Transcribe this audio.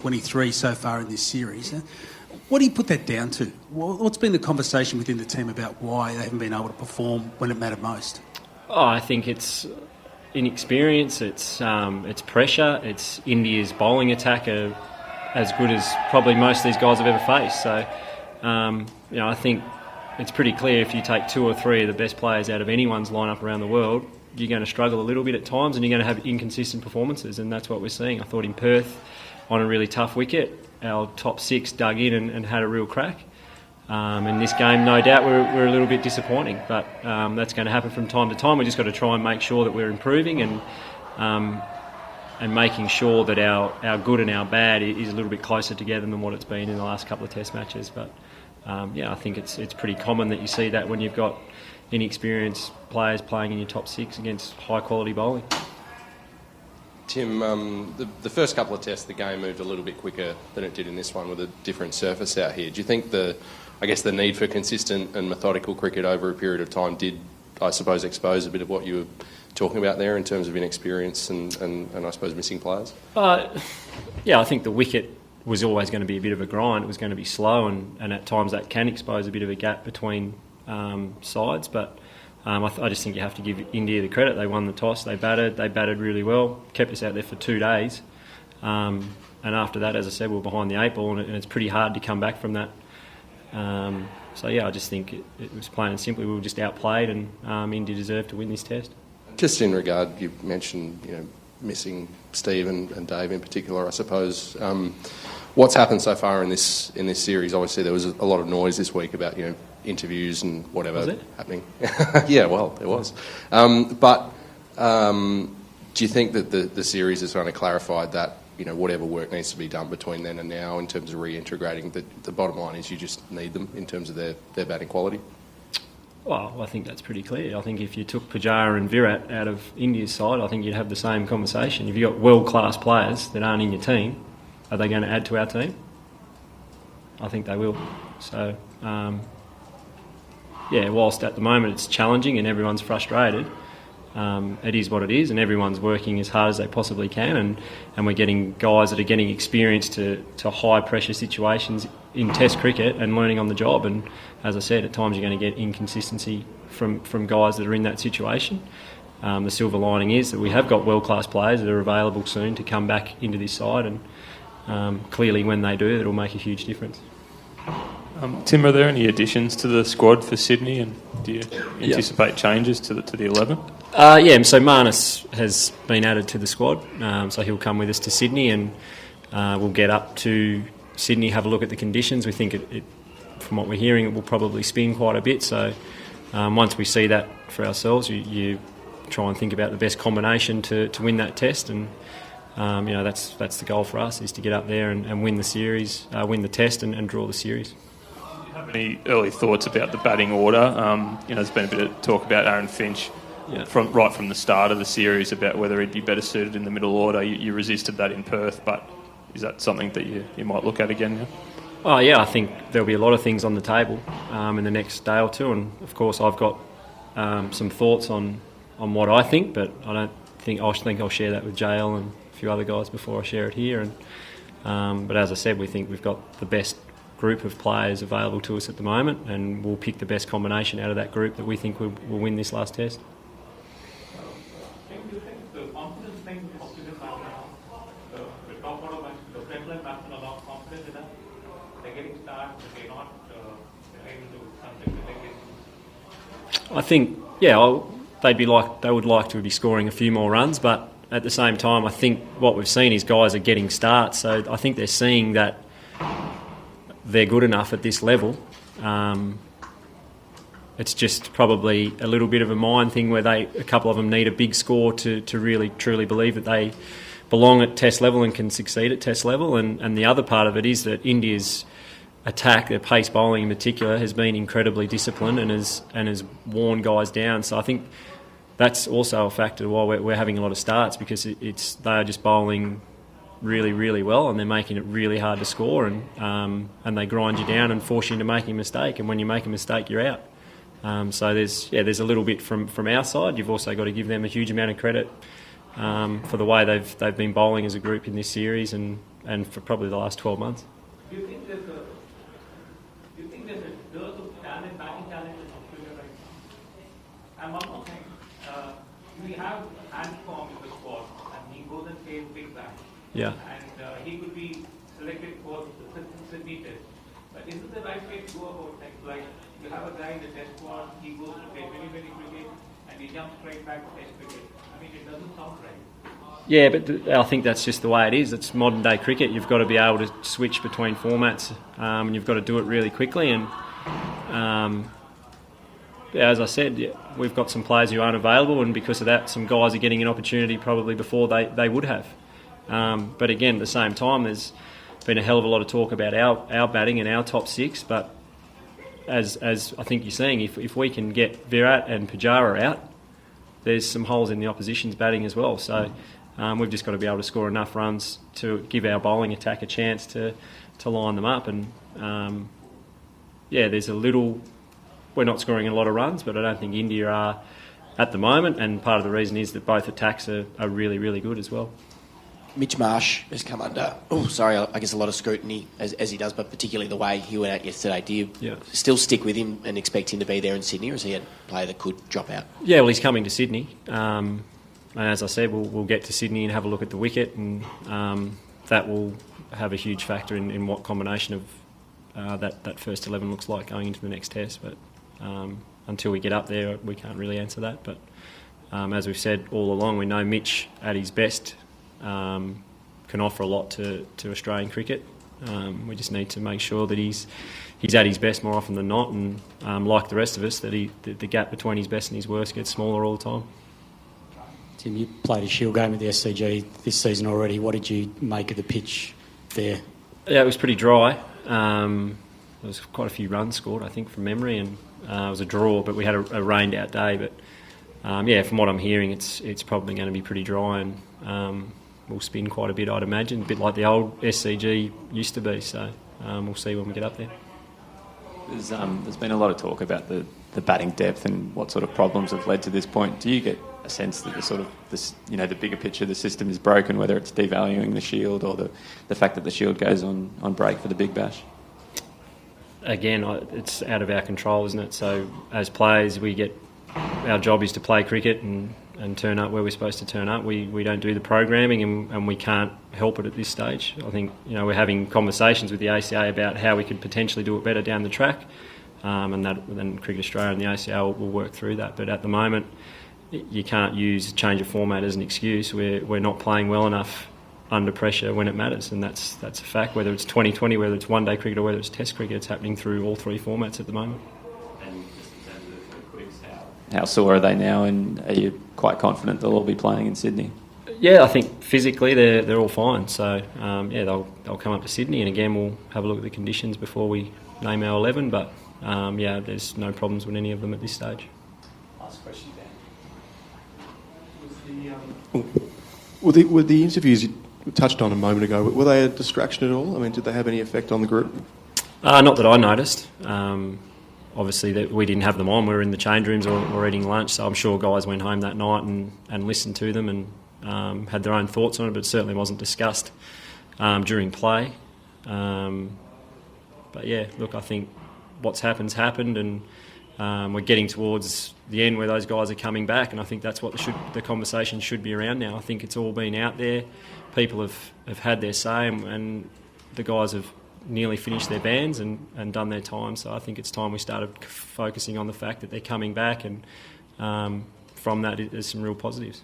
23 so far in this series. What do you put that down to? What's been the conversation within the team about why they haven't been able to perform when it mattered most? Oh, I think it's inexperience, it's pressure, it's India's bowling attack are as good as probably most of these guys have ever faced. So, I think it's pretty clear if you take 2 or 3 of the best players out of anyone's lineup around the world, you're going to struggle a little bit at times and you're going to have inconsistent performances, and that's what we're seeing. I thought in Perth, on a really tough wicket, our top 6 dug in and had a real crack. In this game, no doubt, we're a little bit disappointing, but that's going to happen from time to time. We've just got to try and make sure that we're improving and making sure that our good and our bad is a little bit closer together than what it's been in the last couple of Test matches. But I think it's pretty common that you see that when you've got inexperienced players playing in your top 6 against high quality bowling. Tim, the first couple of tests, the game moved a little bit quicker than it did in this one with a different surface out here. Do you think the need for consistent and methodical cricket over a period of time did, I suppose, expose a bit of what you were talking about there in terms of inexperience and I suppose missing players? Yeah, I think the wicket was always going to be a bit of a grind. It was going to be slow, and at times that can expose a bit of a gap between sides. But I just think you have to give India the credit. They won the toss, they batted really well, kept us out there for 2 days. And after that, as I said, we were behind the 8 ball, and it's pretty hard to come back from that. I just think it was plain and simply we were just outplayed, and India deserved to win this test. Just in regard, you mentioned missing Steve and Dave in particular, I suppose. What's happened so far in this series? Obviously, there was a lot of noise this week about interviews and whatever happening. Yeah, well, there was. But do you think that the series has kind of clarified that whatever work needs to be done between then and now in terms of reintegrating, the bottom line is you just need them in terms of their batting quality? Well, I think that's pretty clear. I think if you took Pujara and Virat out of India's side, I think you'd have the same conversation. If you've got world-class players that aren't in your team, are they going to add to our team? I think they will. So, whilst at the moment it's challenging and everyone's frustrated, it is what it is, and everyone's working as hard as they possibly can, and we're getting guys that are getting experience to high pressure situations in Test cricket and learning on the job. And as I said, at times you're going to get inconsistency from guys that are in that situation. The silver lining is that we have got world class players that are available soon to come back into this side, and clearly when they do, it'll make a huge difference. Tim, are there any additions to the squad for Sydney, and do you anticipate changes to the 11? So Marsh has been added to the squad, so he'll come with us to Sydney, and we'll get up to Sydney, have a look at the conditions. We think it from what we're hearing, it will probably spin quite a bit, so once we see that for ourselves, you try and think about the best combination to win that test, and that's the goal for us, is to get up there and win the series, win the test and draw the series. Have any early thoughts about the batting order? There's been a bit of talk about Aaron Finch right from the start of the series about whether he'd be better suited in the middle order. You resisted that in Perth, but is that something that you might look at again now? Oh yeah, I think there'll be a lot of things on the table in the next day or two, and of course I've got some thoughts on what I think, but I think I'll share that with JL and a few other guys before I share it here. But as I said, we think we've got the best group of players available to us at the moment, and we'll pick the best combination out of that group that we think will win this last test. Do you think the confidence thing hospitals are now? The top order, the frontline batsmen are not confident enough. They're getting started, but they're not able to do something that they can. I think, they would like to be scoring a few more runs, but at the same time, I think what we've seen is guys are getting starts, so I think they're seeing that they're good enough at this level. It's just probably a little bit of a mind thing where a couple of them need a big score to really truly believe that they belong at Test level and can succeed at Test level. And the other part of it is that India's attack, their pace bowling in particular, has been incredibly disciplined and has worn guys down. So I think that's also a factor why we're having a lot of starts, because they are just bowling really, really well, and they're making it really hard to score, and they grind you down and force you into making a mistake. And when you make a mistake, you're out. So there's a little bit from our side. You've also got to give them a huge amount of credit for the way they've been bowling as a group in this series, and and for probably the last 12 months. Do you think there's a dearth of talent, batting talent in Australia right now? And one more thing, we have Anscombe in the squad, and he goes and plays big bash. Yeah. And he could be selected for the Sydney Test. But is it the right way to go about things? Like, you have a guy in the Test squad, he goes to play very cricket, and he jumps straight back to Test cricket. I mean, it doesn't sound right. Yeah, but I think that's just the way it is. It's modern day cricket. You've got to be able to switch between formats, and you've got to do it really quickly. And as I said, we've got some players who aren't available, and because of that, some guys are getting an opportunity probably before they would have. But again, at the same time, there's been a hell of a lot of talk about our batting and our top six. But as I think you're seeing, if we can get Virat and Pujara out, there's some holes in the opposition's batting as well. So we've just got to be able to score enough runs to give our bowling attack a chance to line them up. And there's a little. We're not scoring a lot of runs, but I don't think India are at the moment. And part of the reason is that both attacks are really, really good as well. Mitch Marsh has come under, I guess a lot of scrutiny as he does, but particularly the way he went out yesterday. Do you still stick with him and expect him to be there in Sydney, or is he a player that could drop out? Yeah, well, he's coming to Sydney. And as I said, we'll get to Sydney and have a look at the wicket, and that will have a huge factor in what combination of that first 11 looks like going into the next test. But until we get up there, we can't really answer that. But as we've said all along, we know Mitch at his best can offer a lot to Australian cricket. We just need to make sure that he's at his best more often than not, and like the rest of us, that the gap between his best and his worst gets smaller all the time. Tim, you played a Shield game at the SCG this season already. What did you make of the pitch there? Yeah, it was pretty dry. There was quite a few runs scored, I think, from memory, and it was a draw, but we had a rained out day. But from what I'm hearing, it's probably going to be pretty dry, and we'll spin quite a bit, I'd imagine, a bit like the old SCG used to be. So we'll see when we get up there. There's been a lot of talk about the batting depth and what sort of problems have led to this point. Do you get a sense that the bigger picture of the system is broken, whether it's devaluing the Shield or the fact that the Shield goes on break for the Big Bash? Again, it's out of our control, isn't it? So as players, our job is to play cricket and turn up where we're supposed to turn up. We don't do the programming, and we can't help it at this stage. I think we're having conversations with the ACA about how we could potentially do it better down the track, and then Cricket Australia and the ACA will work through that. But at the moment, you can't use change of format as an excuse. We're not playing well enough under pressure when it matters, and that's a fact. Whether it's 2020, whether it's one-day cricket or whether it's Test cricket, it's happening through all three formats at the moment. And just in terms of the quicks, how sore are they now, and are you quite confident they'll all be playing in Sydney? Yeah, I think physically they're all fine. So they'll come up to Sydney, and again we'll have a look at the conditions before we name our 11. But there's no problems with any of them at this stage. Last question, Dan. Were the interviews you touched on a moment ago, were they a distraction at all? I mean, did they have any effect on the group? Not that I noticed. Obviously, we didn't have them on. We were in the change rooms or eating lunch, so I'm sure guys went home that night and listened to them and had their own thoughts on it, but it certainly wasn't discussed during play. But yeah, look, I think what's happened's happened, and we're getting towards the end where those guys are coming back, and I think that's what the conversation should be around now. I think it's all been out there. People have had their say, and the guys have nearly finished their bans and done their time. So I think it's time we started focusing on the fact that they're coming back, and from that there's some real positives.